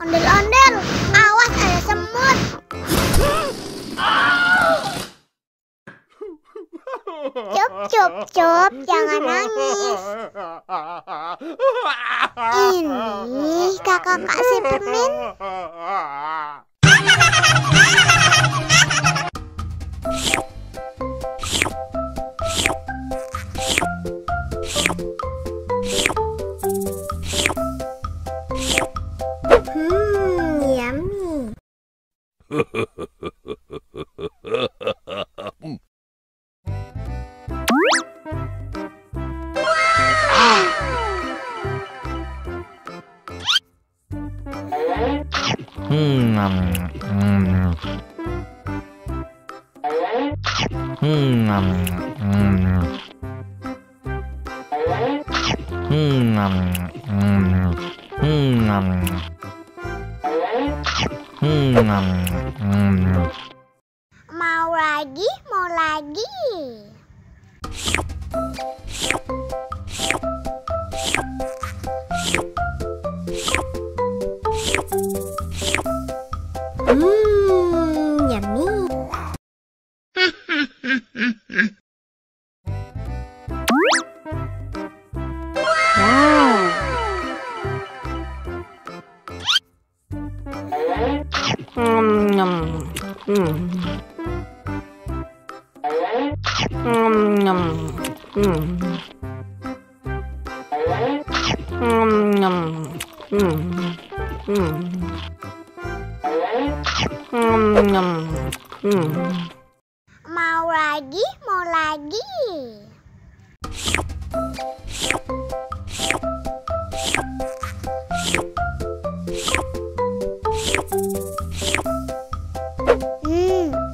Ondel-ondel, awas ada semut. Cup, cup, cup, jangan nangis. Ini kakak kasih permen. Yummy. Mau lagi, mau lagi. Yummy. Mau lagi, mau lagi.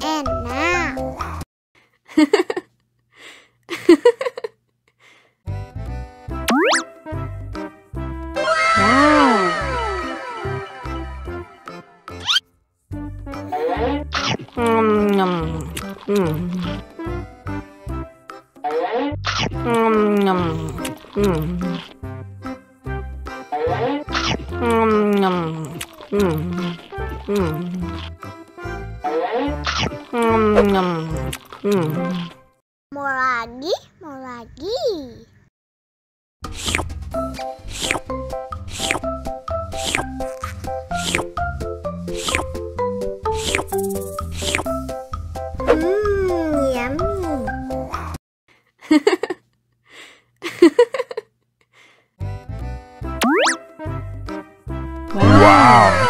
Enak. Mau lagi, mau lagi. Yummy. Wow.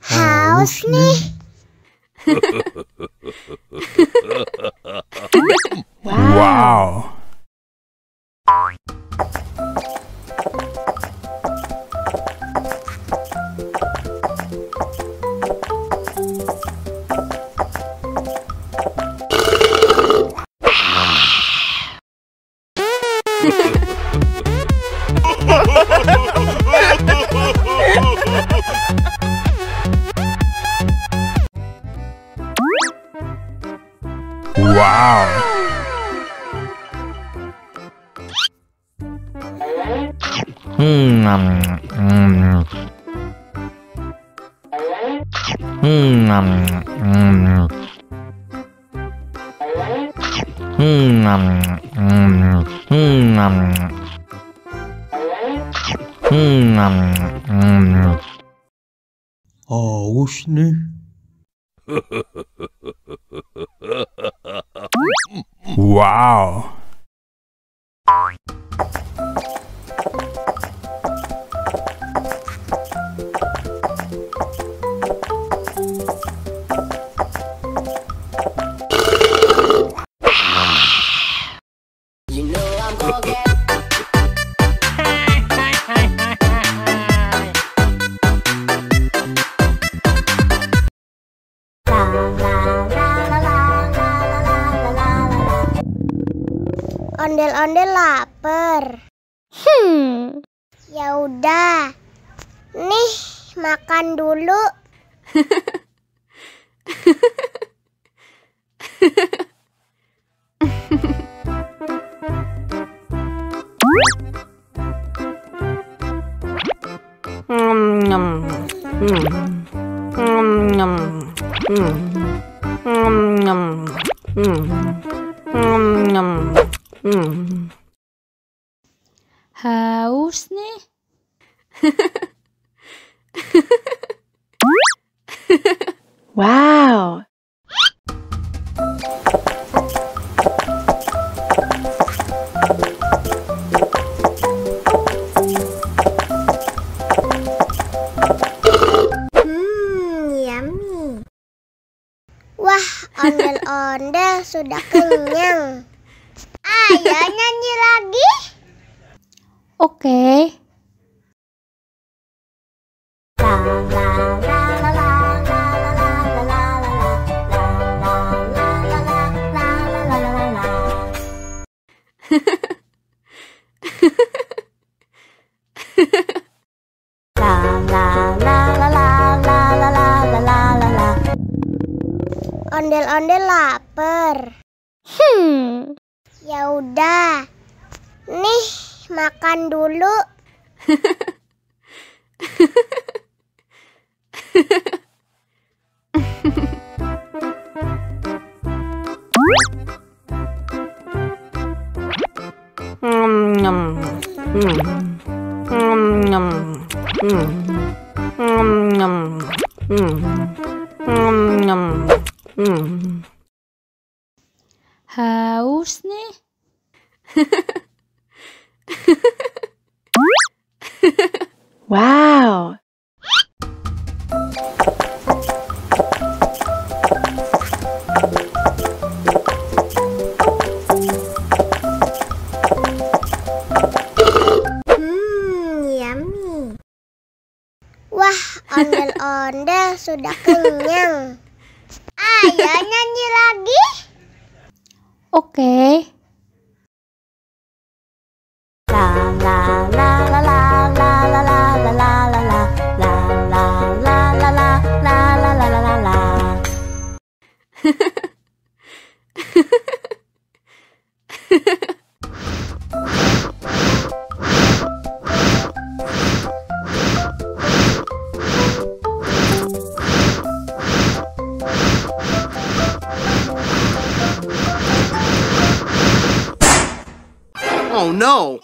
Haus nih. Wow. Wow. Haus nih. Wow. Ondel-ondel lapar. Ya udah. Nih, makan dulu. Haus nih. Wow. Yummy. Wah, ondel-ondel sudah kenyang. Ayo nyanyi lagi. Oke. Ondel-ondel lapar. Ya udah. Nih, makan dulu. Haus nih. Wow. Yummy. Wah, ondel-ondel sudah kenyang. Ayo nyanyi lagi. Oke. Oh no!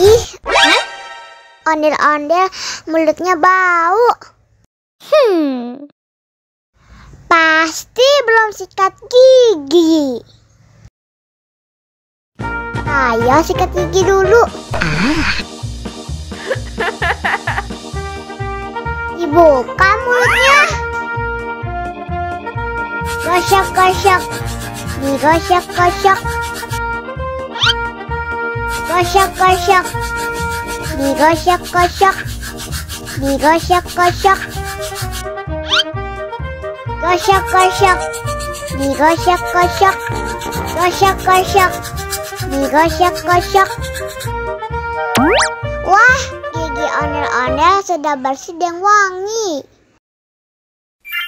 Ih, ondel-ondel mulutnya bau. Pasti belum sikat gigi. Ayo sikat gigi dulu. Dibuka mulutnya. Gosok-gosok. Digosok-gosok. Gosok-gosok. Digosok-gosok. Digosok-gosok. Gosok-gosok. Digosok-gosok. Gosok-gosok. Digosok-gosok. Wah, gigi ondel-ondel sudah bersih dan wangi.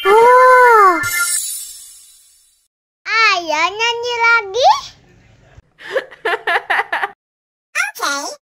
Oh. Ayo nyanyi lagi. Oke.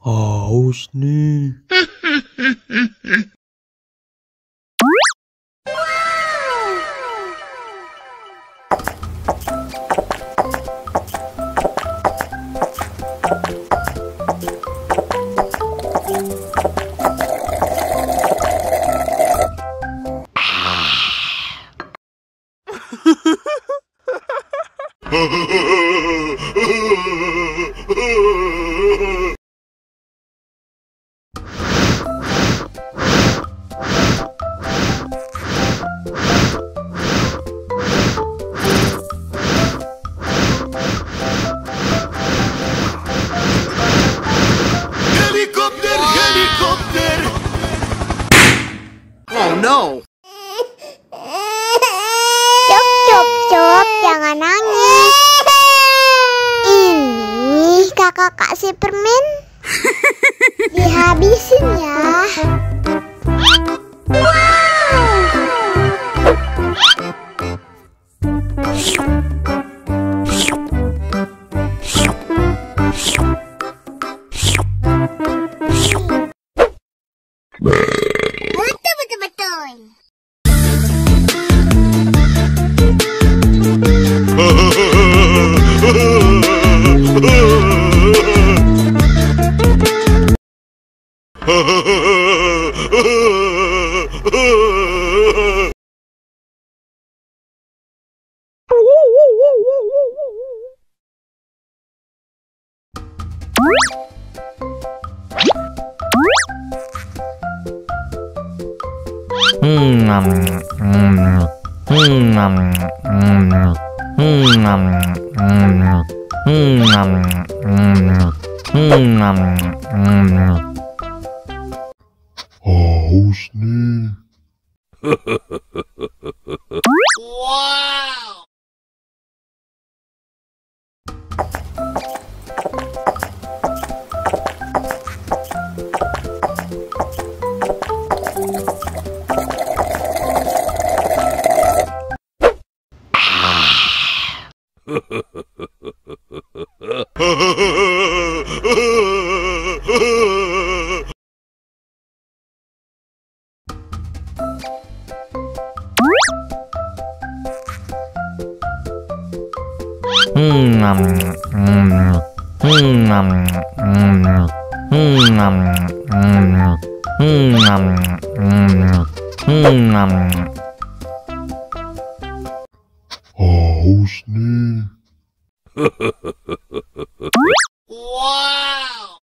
haus nih. Helikopter, helikopter. Oh no. Cop, jangan nangis. Ini kakak kasih permen. Dihabisin ya. Betul. Haus nih. Wow. Haus nih. Wow.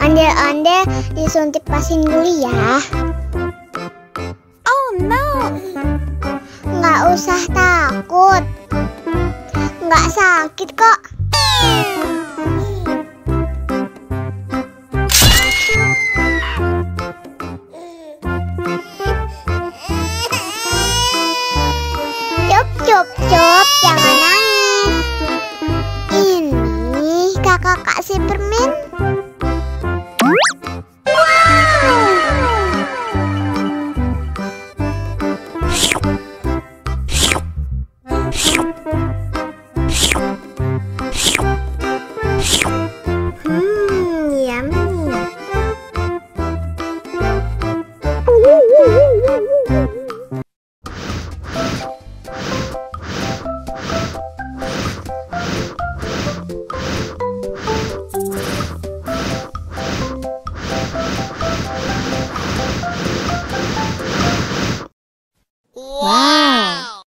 Ondel-ondel disuntik vaksin dulu ya. Oh no. Nggak usah takut. Nggak sakit kok. Cop, jangan nangis. Ini kakak kasih permen. Wow.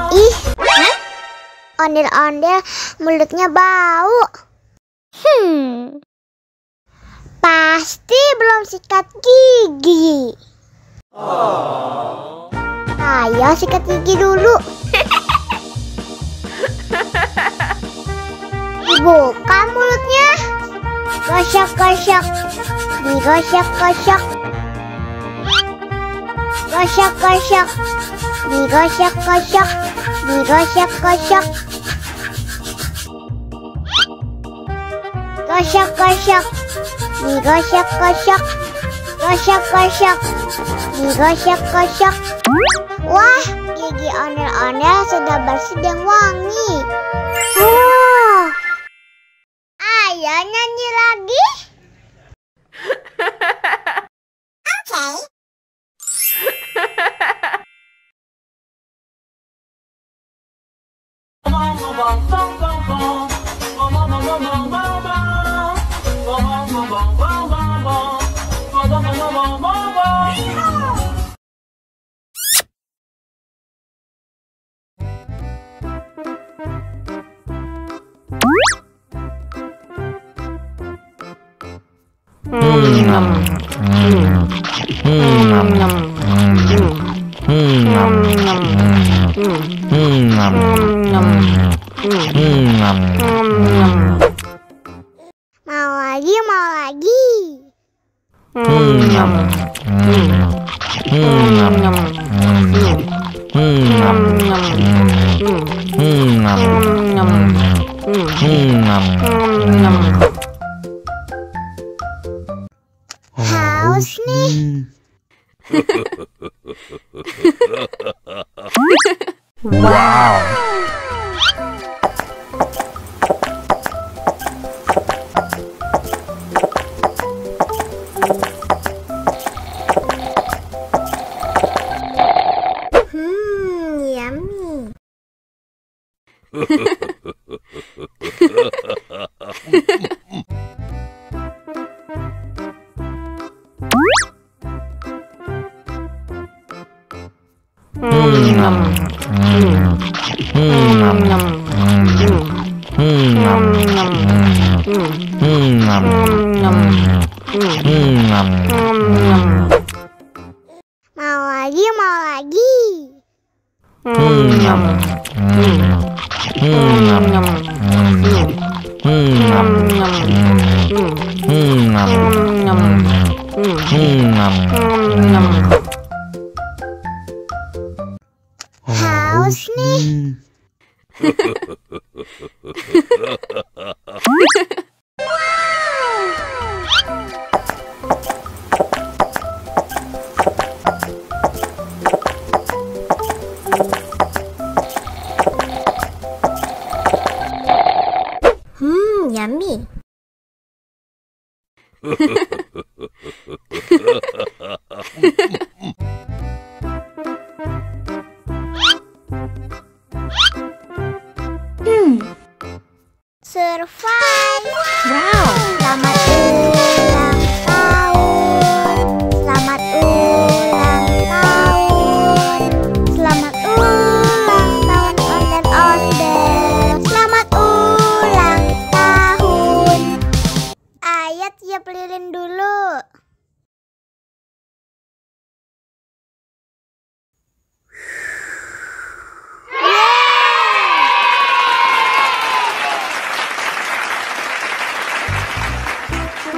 Ih, ondel-ondel mulutnya bau. Pasti belum sikat gigi. Ayo sikat gigi dulu. Dibuka mulutnya. Gosok-gosok. Digosok-gosok. Gosok-gosok. Digosok-gosok. Digosok-gosok. Gosok-gosok. Digosok-gosok. Gosok-gosok. Digosok-gosok. Wah, gigi ondel-ondel sudah bersih dan wangi. Ayo nyanyi lagi. Oke. Mau lagi, mau lagi. Haus nih. Wow. Yummy. Mau lagi, mau lagi. Haus nih. Yummy. Survive. Wow. Selamat ulang tahun. Selamat ulang tahun. Selamat ulang tahun ondel-ondel. Selamat ulang tahun. Ayo tiup lilin dulu.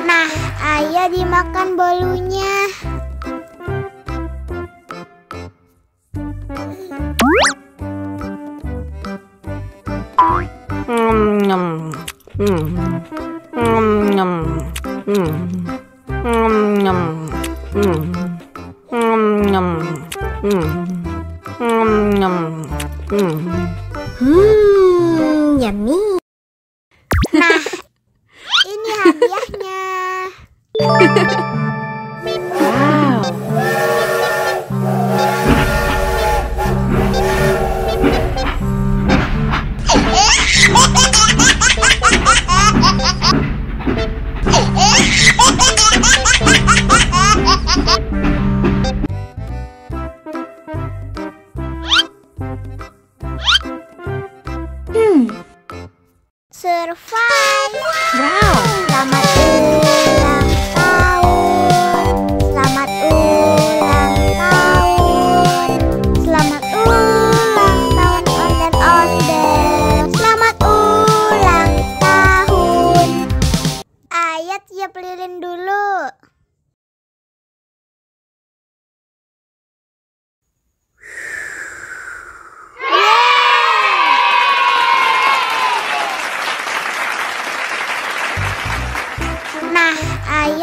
Nah, ayo dimakan bolunya. Yummy. Nah, ini hadiahnya. Wow. Survive. Wow. Selamat ulang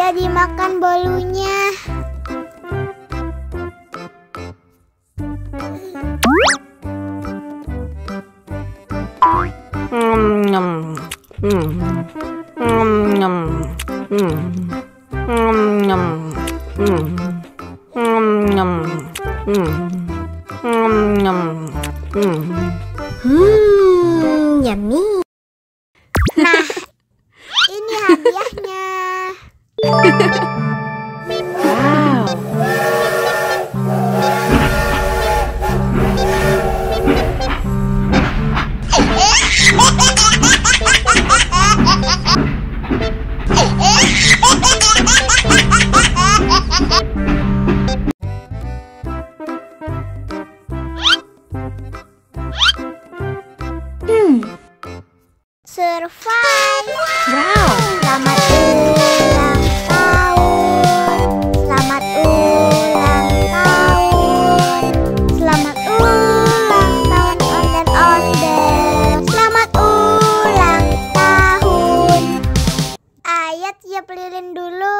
Ayo dimakan bolunya. Yummy. Nah, ini hadiahnya. Survive. Wow. Selamat ulang tahun. Selamat ulang tahun. Selamat ulang tahun ondel-ondel. Selamat ulang tahun. Ayo tiup lilin dulu.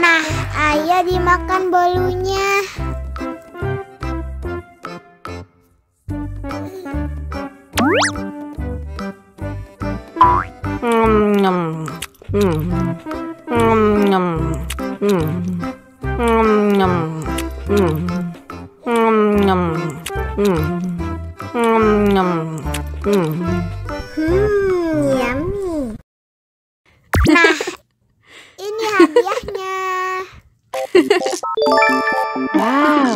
Nah, ayo dimakan bolunya. Yummy. Nah, ini hadiahnya. Wow.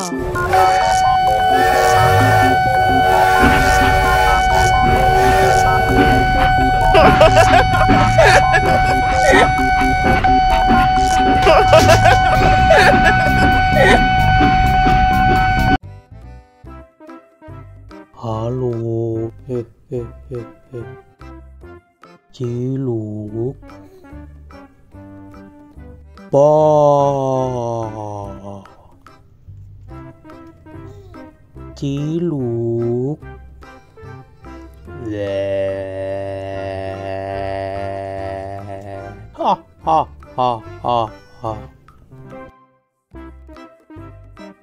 Halo, Ciluk, ba, Ciluk, ha ha ha ha ha.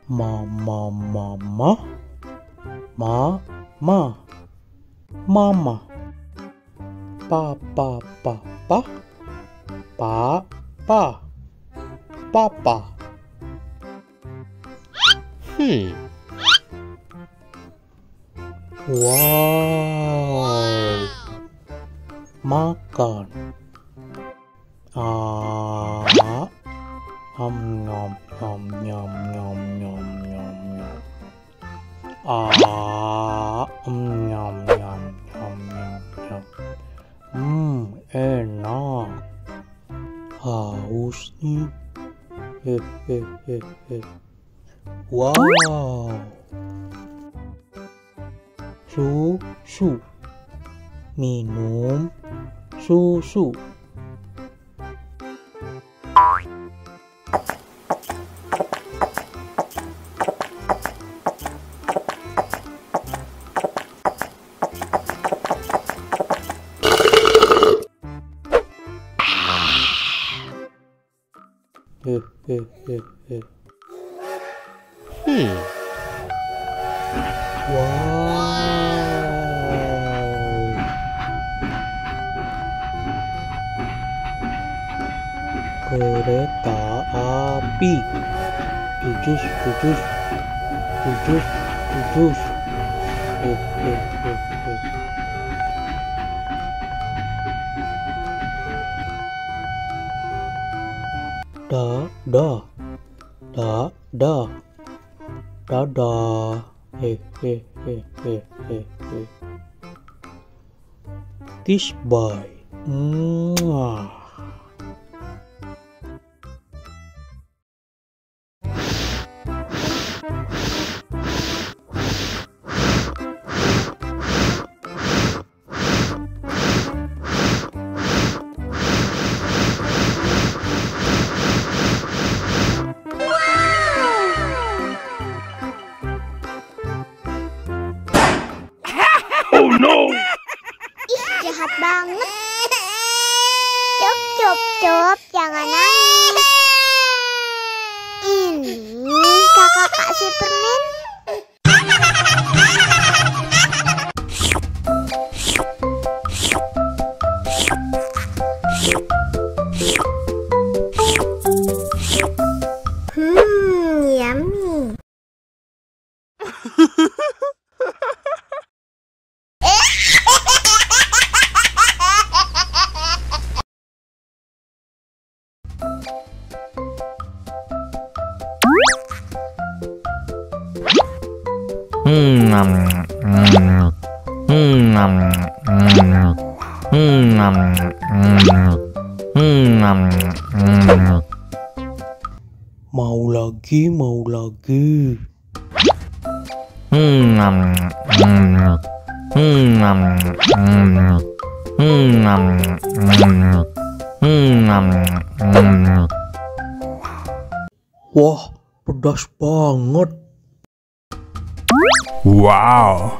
Mama, mama, mama, papa, papa. Wow, makan. Nom nom nom nom nom nom nom nom. Nyam nyam nyam nyam nyam. Enak. Haus nih. Wow. Susu. Minum susu. Wow. Kereta api. Jujus. Dadah. This boy. Mau lagi, mau lagi. Wah, pedas banget. Wow.